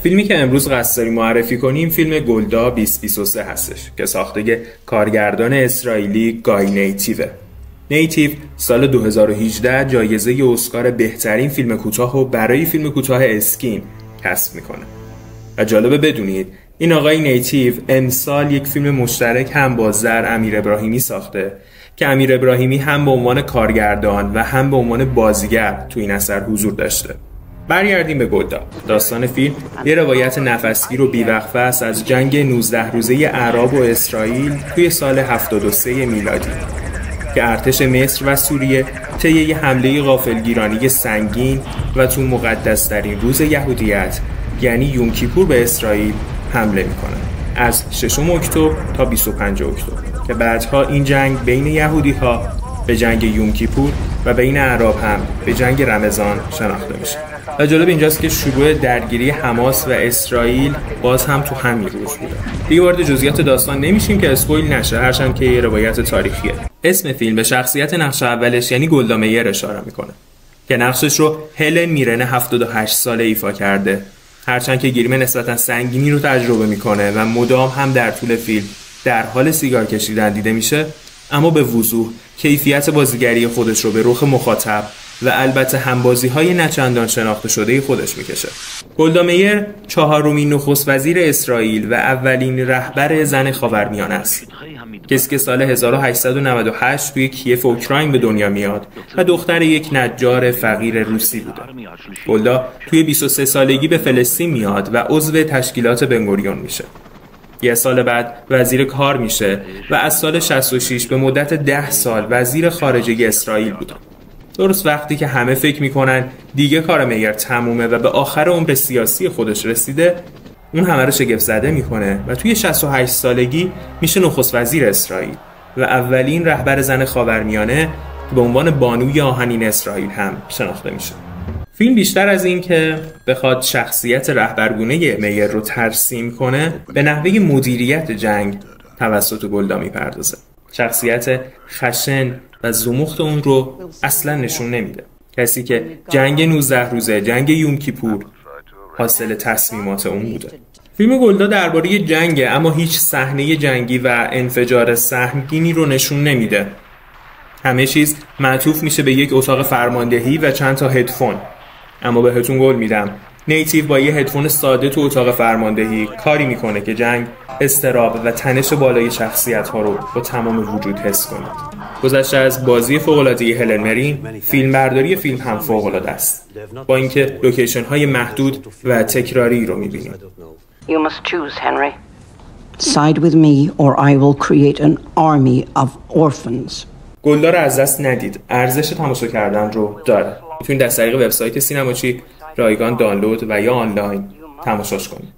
فیلمی که امروز قصد داریم معرفی کنیم فیلم گلدا 2023 هستش که ساخته کارگردان اسرائیلی گای نیتیوه. نیتیو سال 2018 جایزه اسکار بهترین فیلم کوتاه رو برای فیلم کوتاه اسکین کسب میکنه. و جالبه بدونید این آقای نیتیو امسال یک فیلم مشترک هم با زر امیر ابراهیمی ساخته که امیر ابراهیمی هم به عنوان کارگردان و هم به عنوان بازیگر تو این اثر حضور داشته. برگردیم به گلدا. داستان فیلم یه روایت نفسگیر و بیوقفه است از جنگ 19 روزه اعراب و اسرائیل توی سال 73 میلادی که ارتش مصر و سوریه طی یه حمله غافلگیرانه سنگین و تو مقدس‌ترین روز یهودیت یعنی یوم کیپور به اسرائیل حمله میکنن از 6 اکتبر تا 25 اکتبر که بعدها این جنگ بین یهودی‌ها به جنگ یوم کیپور و بین اعراب هم به جنگ رمضان شناخته میشه. و جالب اینجاست که شروع درگیری حماس و اسرائیل باز هم تو همین روز بوده. دیگه وارد جزئیات داستان نمیشیم که اسپویل نشه، هرچند که یه روایت تاریخیه. اسم فیلم به شخصیت نقش اولش یعنی گلدا میر اشاره میکنه که نقشش رو هلن میرن 78 ساله ایفا کرده. هرچند که گریم نسبتا سنگینی رو تجربه میکنه و مدام هم در طول فیلم در حال سیگار کشیدن دیده میشه، اما به وضوح کیفیت بازیگری خودش رو به رخ مخاطب و البته همبازی‌های نچندان شناخته شده خودش میکشه. گلدا میر چهارمین نخست وزیر اسرائیل و اولین رهبر زن خاورمیانه است. کسی که سال 1898 توی کیف اوکراین به دنیا میاد و دختر یک نجار فقیر روسی بوده. گلدا توی 23 سالگی به فلسطین میاد و عضو تشکیلات بنگوریون میشه. یه سال بعد وزیر کار میشه و از سال 66 به مدت 10 سال وزیر خارجه اسرائیل بوده. درست وقتی که همه فکر میکنن دیگه کار میر تمومه و به آخر عمر سیاسی خودش رسیده، اون همه رو شگفت زده میکنه و توی 68 سالگی میشه نخست وزیر اسرائیل و اولین رهبر زن خاورمیانه که به عنوان بانوی آهنین اسرائیل هم شناخته میشه. فیلم بیشتر از این که بخواد شخصیت رهبرگونه میر رو ترسیم کنه، به نحوه مدیریت جنگ توسط گلدا میپردازه. شخصیت خشن و زمخت اون رو اصلا نشون نمیده. کسی که جنگ 19 روزه، جنگ یوم کیپور حاصل تصمیمات اون بوده. فیلم گلدا درباره جنگه، اما هیچ صحنه جنگی و انفجار سهمگینی رو نشون نمیده. همه چیز معطوف میشه به یک اتاق فرماندهی و چند تا هدفون. اما بهتون قول میدم نیتیو با یه هدفون ساده تو اتاق فرماندهی کاری میکنه که جنگ، اضطراب و تنش بالای شخصیت ها رو با تمام وجود حس کنید. گذشته از بازی فوق‌العاده هلن مرین، فیلمبرداری فیلم هم فوق‌العاده است، با اینکه لوکیشن های محدود و تکراری رو میبینیم. You must choose, Henry. Side with me or I will create an army of orphans. گلدا رو از دست ندید، ارزش تماشا کردن رو داره. میتونید از طریق وبسایت سینماچی رایگان دانلود و یا آنلاین تماشاش کنید.